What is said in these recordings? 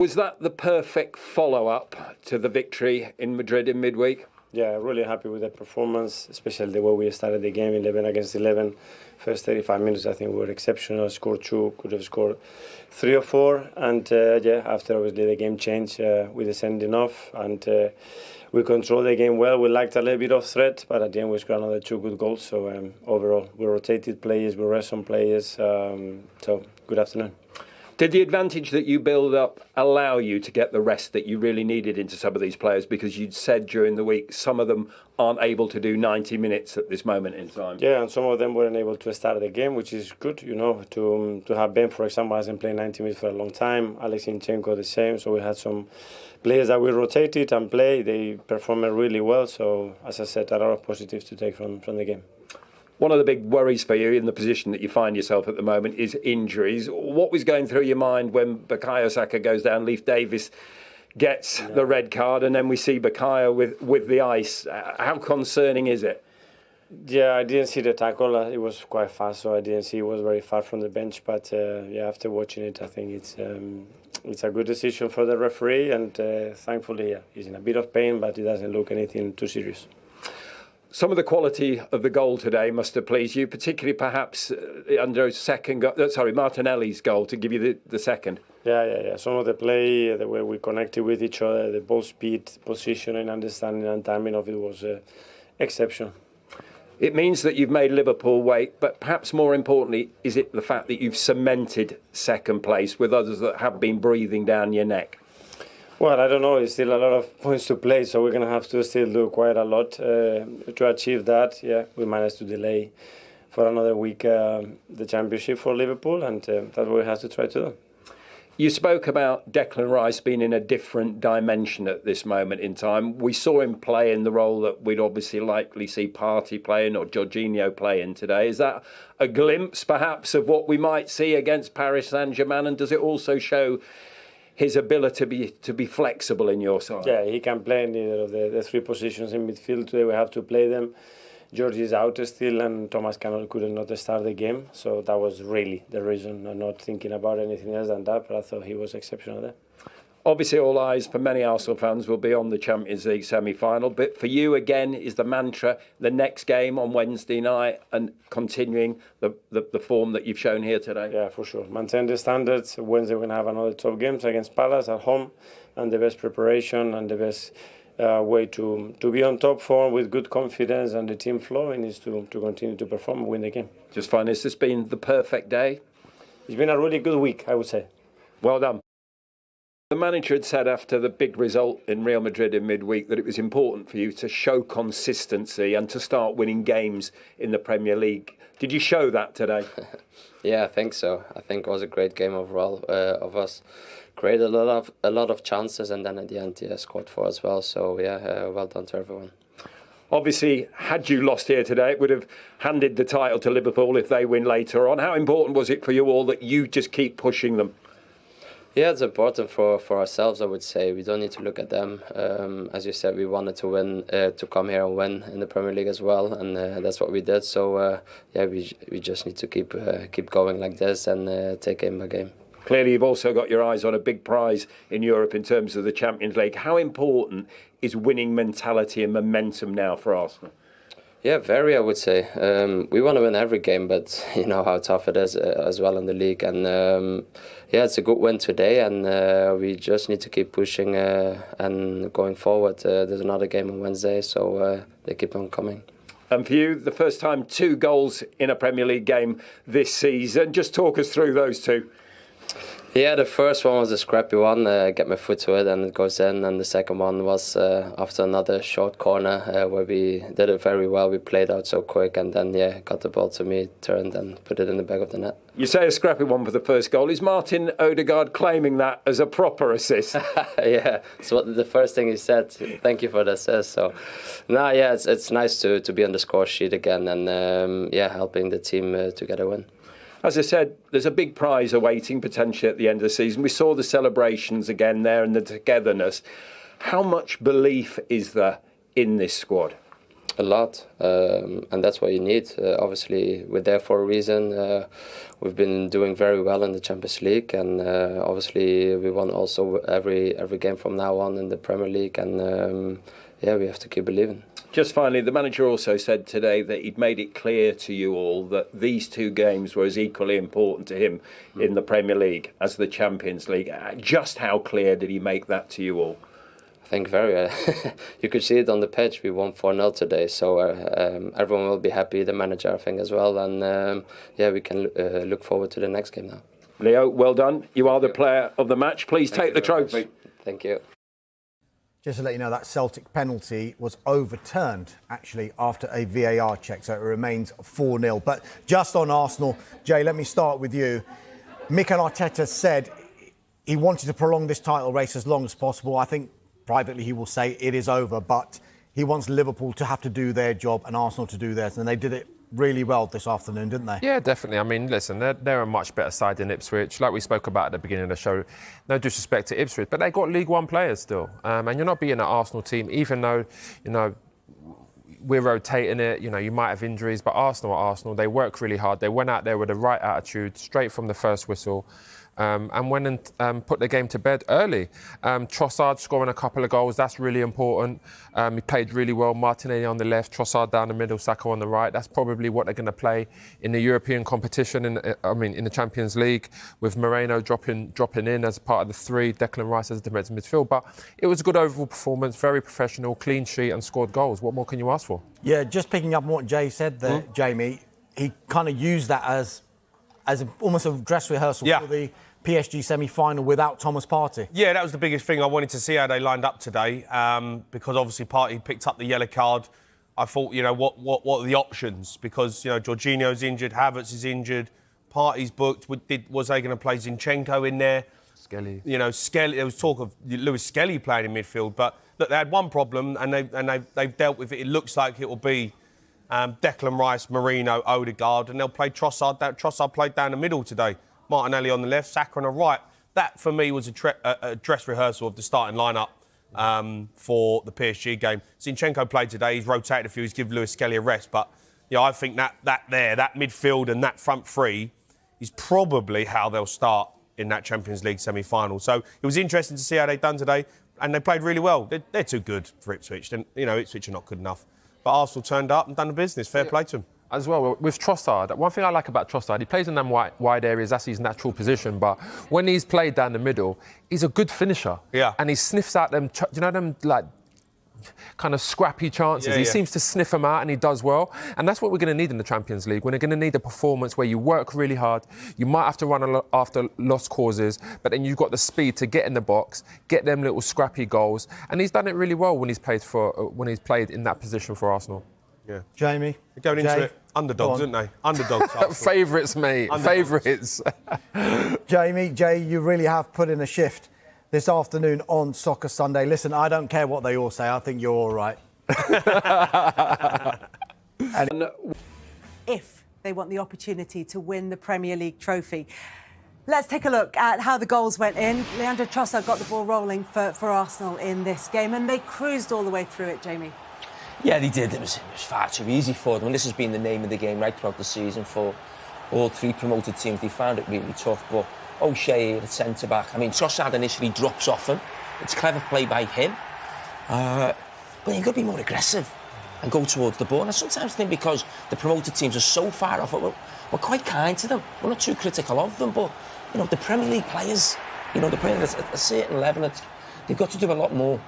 Was that the perfect follow-up to the victory in Madrid in midweek? Yeah, really happy with the performance, especially the way we started the game, 11 against 11. First 35 minutes, I think we were exceptional. Scored 2, could have scored 3 or 4. And after obviously the game changed with the sending off. And we controlled the game well. We lacked a little bit of threat, but at the end we scored another 2 good goals. So overall, we rotated players, we rest some players. So good afternoon. Did the advantage that you build up allow you to get the rest that you really needed into some of these players? Because you'd said during the week some of them aren't able to do 90 minutes at this moment in time. Yeah, and some of them weren't able to start the game, which is good, you know, to have Ben, for example, hasn't played 90 minutes for a long time. Alex Zinchenko the same. So we had some players that we rotated and played. They performed really well. So, as I said, a lot of positives to take from the game. One of the big worries for you in the position that you find yourself at the moment is injuries. What was going through your mind when Bukayo Saka goes down, Leif Davis gets the red card, and then we see Bukayo with the ice? How concerning is it? Yeah, I didn't see the tackle. It was quite fast, so I didn't see it was very far from the bench. But after watching it, I think it's a good decision for the referee, and thankfully, he's in a bit of pain, but it doesn't look anything too serious. Some of the quality of the goal today must have pleased you, particularly perhaps under Martinelli's goal to give you the second. Yeah. Some of the play, the way we connected with each other, the ball speed, positioning, understanding and timing of it was exceptional. It means that you've made Liverpool wait, but perhaps more importantly, is it the fact that you've cemented second place with others that have been breathing down your neck? Well, I don't know. It's still a lot of points to play, so we're going to have to still do quite a lot to achieve that. Yeah, we managed to delay for another week the championship for Liverpool, and that's what we have to try to do. You spoke about Declan Rice being in a different dimension at this moment in time. We saw him play in the role that we'd obviously likely see Partey playing or Jorginho playing today. Is that a glimpse, perhaps, of what we might see against Paris Saint-Germain, and does it also show his ability to be flexible in your side? Yeah, he can play in either of the 3 positions in midfield. Today we have to play them. George is out still, and Thomas could not start the game. So that was really the reason. I'm not thinking about anything else than that, but I thought he was exceptional there. Obviously, all eyes for many Arsenal fans will be on the Champions League semi-final. But for you, again, is the mantra the next game on Wednesday night and continuing the form that you've shown here today? Yeah, for sure. Maintain the standards. Wednesday we're going to have another top games against Palace at home, and the best preparation and the best way to be on top form with good confidence and the team flowing is to continue to perform and win the game. Just fine. Has this been the perfect day? It's been a really good week, I would say. Well done. The manager had said after the big result in Real Madrid in midweek that it was important for you to show consistency and to start winning games in the Premier League. Did you show that today? Yeah, I think so. I think it was a great game overall of us. Created a lot of chances, and then at the end, scored 4 as well. So well done to everyone. Obviously, had you lost here today, it would have handed the title to Liverpool if they win later on. How important was it for you all that you just keep pushing them? Yeah, it's important for ourselves, I would say. We don't need to look at them. As you said, we wanted to win, to come here and win in the Premier League as well, and that's what we did. So, we just need to keep going like this and take game by game. Clearly, you've also got your eyes on a big prize in Europe in terms of the Champions League. How important is winning mentality and momentum now for Arsenal? Yeah, very, I would say. We want to win every game, but you know how tough it is as well in the league. And it's a good win today, and we just need to keep pushing and going forward. There's another game on Wednesday, so they keep on coming. And for you, the first time 2 goals in a Premier League game this season. Just talk us through those 2. Yeah, the first one was a scrappy one. Get my foot to it and it goes in. And the second one was after another short corner where we did it very well. We played out so quick and then, got the ball to me, turned and put it in the back of the net. You say a scrappy one for the first goal. Is Martin Odegaard claiming that as a proper assist? Yeah, so the first thing he said, thank you for the assist. So, it's nice to be on the score sheet again and, helping the team to get a win. As I said, there's a big prize awaiting potentially at the end of the season. We saw the celebrations again there and the togetherness. How much belief is there in this squad? A lot, and that's what you need. Obviously, we're there for a reason. We've been doing very well in the Champions League, and obviously we won also every game from now on in the Premier League, and we have to keep believing. Just finally, the manager also said today that he'd made it clear to you all that these two games were as equally important to him in the Premier League as the Champions League. Just how clear did he make that to you all? I think very. You could see it on the pitch. We won 4-0 today, so everyone will be happy. The manager, I think, as well, and we can look forward to the next game now. Leo, well done. You are the player of the match. Please take the trophy. Thank you. Just to let you know, that Celtic penalty was overturned, actually, after a VAR check, so it remains 4-0. But just on Arsenal, Jay, let me start with you. Mikel Arteta said he wanted to prolong this title race as long as possible. I think privately he will say it is over, but he wants Liverpool to have to do their job and Arsenal to do theirs, and they did it really well this afternoon, didn't they? Yeah, definitely. I mean, listen, they're a much better side than Ipswich. Like we spoke about at the beginning of the show, no disrespect to Ipswich, but they got League One players still. And you're not beating an Arsenal team, even though, we're rotating it. You might have injuries, but Arsenal, they work really hard. They went out there with the right attitude, straight from the first whistle. And went and put the game to bed early. Trossard scoring a couple of goals, that's really important. He played really well. Martinelli on the left, Trossard down the middle, Saka on the right. That's probably what they're going to play in the European competition, in the Champions League, with Moreno dropping in as part of the three, Declan Rice as the defensive midfield. But it was a good overall performance, very professional, clean sheet and scored goals. What more can you ask for? Yeah, just picking up on what Jay said there, Jamie, he kind of used that as almost a dress rehearsal for the PSG semi-final without Thomas Partey. Yeah, that was the biggest thing. I wanted to see how they lined up today, because obviously Partey picked up the yellow card. I thought, what are the options? Because, Jorginho's injured, Havertz is injured, Partey's booked. Was they going to play Zinchenko in there? Skelly. Skelly. There was talk of Lewis Skelly playing in midfield, but look, they had one problem and they've dealt with it. It looks like it will be Declan Rice, Moreno, Odegaard, and they'll play Trossard. Trossard played down the middle today. Martinelli on the left, Saka on the right. That, for me, was a dress rehearsal of the starting lineup for the PSG game. Zinchenko played today. He's rotated a few. He's given Lewis Skelly a rest. But I think that midfield and that front three is probably how they'll start in that Champions League semi-final. So it was interesting to see how they've done today. And they played really well. They're too good for Ipswich. Ipswich are not good enough. But Arsenal turned up and done the business. Fair play to them. As well, with Trossard, one thing I like about Trossard, he plays in them wide areas, that's his natural position, but when he's played down the middle, he's a good finisher. Yeah. And he sniffs out them, kind of scrappy chances. He seems to sniff them out and he does well. And that's what we're going to need in the Champions League. We're going to need a performance where you work really hard. You might have to run after lost causes, but then you've got the speed to get in the box, get them little scrappy goals. And he's done it really well when he's played in that position for Arsenal. Yeah. Jamie? They're going into it. Underdogs, aren't they? Underdogs. Favourites, mate. Favourites. Jamie, Jay, you really have put in a shift this afternoon on Soccer Sunday. Listen, I don't care what they all say. I think you're all right. If they want the opportunity to win the Premier League trophy. Let's take a look at how the goals went in. Leandro Trossard got the ball rolling for Arsenal in this game, and they cruised all the way through it, Jamie. Yeah, they did. It was far too easy for them. And this has been the name of the game right throughout the season for all three promoted teams. They found it really tough. But O'Shea, the centre-back, Trossard initially drops off him. It's clever play by him. But you've got to be more aggressive and go towards the ball. And I sometimes think because the promoted teams are so far off, we're quite kind to them. We're not too critical of them. But, the Premier League players, they're playing at a certain level. They've got to do a lot more.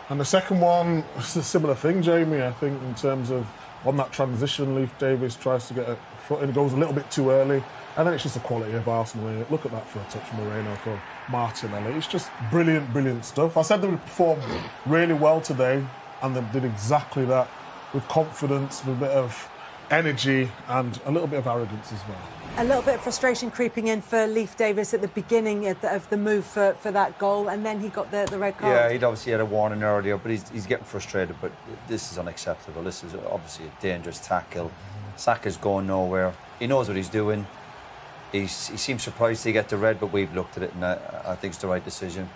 And the second one, it's a similar thing, Jamie, I think, in terms of on that transition, Leif Davis tries to get a foot in, goes a little bit too early, and then it's just the quality of Arsenal. Look at that for a touch from Moreno, for Martinelli. It's just brilliant stuff. I said they would perform really well today, and they did exactly that, with confidence, with a bit of energy and a little bit of arrogance as well. A little bit of frustration creeping in for Leif Davis at the beginning of the move for that goal, and then he got the red card. Yeah, he'd obviously had a warning earlier, but he's getting frustrated. But this is unacceptable. This is obviously a dangerous tackle. Saka's going nowhere. He knows what he's doing. He seems surprised to get the red, but we've looked at it, and I think it's the right decision.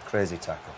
Crazy tackle.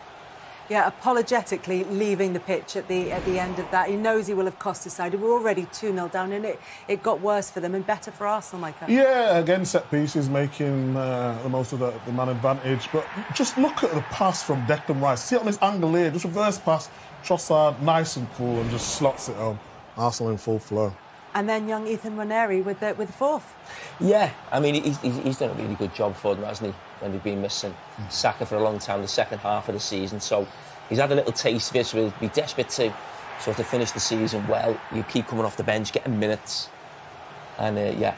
Yeah, apologetically leaving the pitch at the end of that. He knows he will have cost his side. We're already 2-0 down, and it got worse for them and better for Arsenal, Micah. Yeah, again, set pieces, making the most of the man advantage. But just look at the pass from Declan Rice. See it on this angle here, just reverse pass. Trossard, nice and cool, and just slots it home. Arsenal in full flow. And then young Ethan Nwaneri with the fourth. Yeah, I mean, he's done a really good job for them, hasn't he? When they've been missing Saka for a long time, the second half of the season. So he's had a little taste of it, so he'll be desperate to sort of finish the season well. You keep coming off the bench, getting minutes. And, yeah,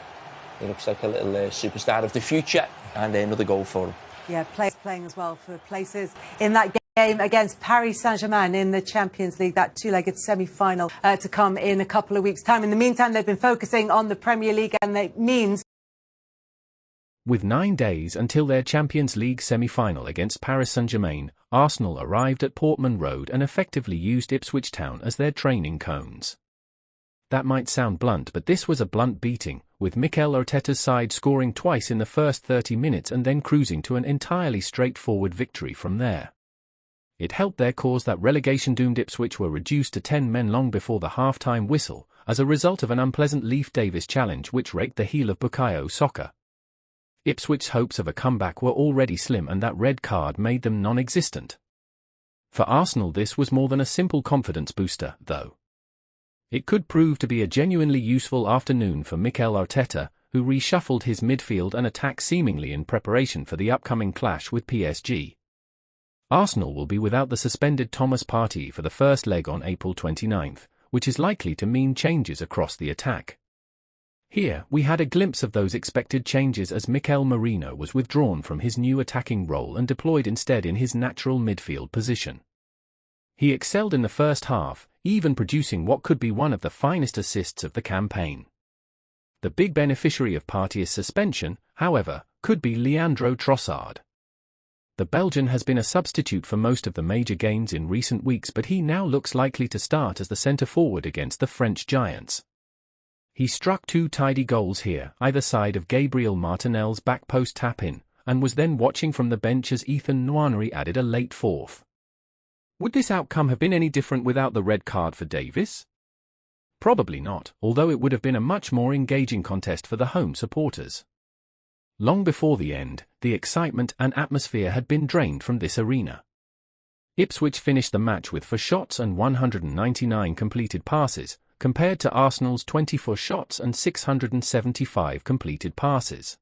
he looks like a little superstar of the future. And another goal for him. Yeah, playing as well for places in that game against Paris Saint-Germain in the Champions League, that two-legged semi-final to come in a couple of weeks' time. In the meantime, they've been focusing on the Premier League, and that means... With 9 days until their Champions League semi-final against Paris Saint-Germain, Arsenal arrived at Portman Road and effectively used Ipswich Town as their training cones. That might sound blunt, but this was a blunt beating, with Mikel Arteta's side scoring twice in the first 30 minutes and then cruising to an entirely straightforward victory from there. It helped their cause that relegation-doomed Ipswich were reduced to 10 men long before the half-time whistle, as a result of an unpleasant Leif Davis challenge which raked the heel of Bukayo Saka. Ipswich's hopes of a comeback were already slim, and that red card made them non-existent. For Arsenal, this was more than a simple confidence booster, though. It could prove to be a genuinely useful afternoon for Mikel Arteta, who reshuffled his midfield and attack seemingly in preparation for the upcoming clash with PSG. Arsenal will be without the suspended Thomas Partey for the first leg on April 29th, which is likely to mean changes across the attack. Here, we had a glimpse of those expected changes as Mikel Merino was withdrawn from his new attacking role and deployed instead in his natural midfield position. He excelled in the first half, even producing what could be one of the finest assists of the campaign. The big beneficiary of Partey's suspension, however, could be Leandro Trossard. The Belgian has been a substitute for most of the major games in recent weeks, but he now looks likely to start as the centre-forward against the French giants. He struck 2 tidy goals here, either side of Gabriel Martinelli's back post tap-in, and was then watching from the bench as Ethan Nwaneri added a late fourth. Would this outcome have been any different without the red card for Davis? Probably not, although it would have been a much more engaging contest for the home supporters. Long before the end, the excitement and atmosphere had been drained from this arena. Ipswich finished the match with 4 shots and 199 completed passes, compared to Arsenal's 24 shots and 675 completed passes.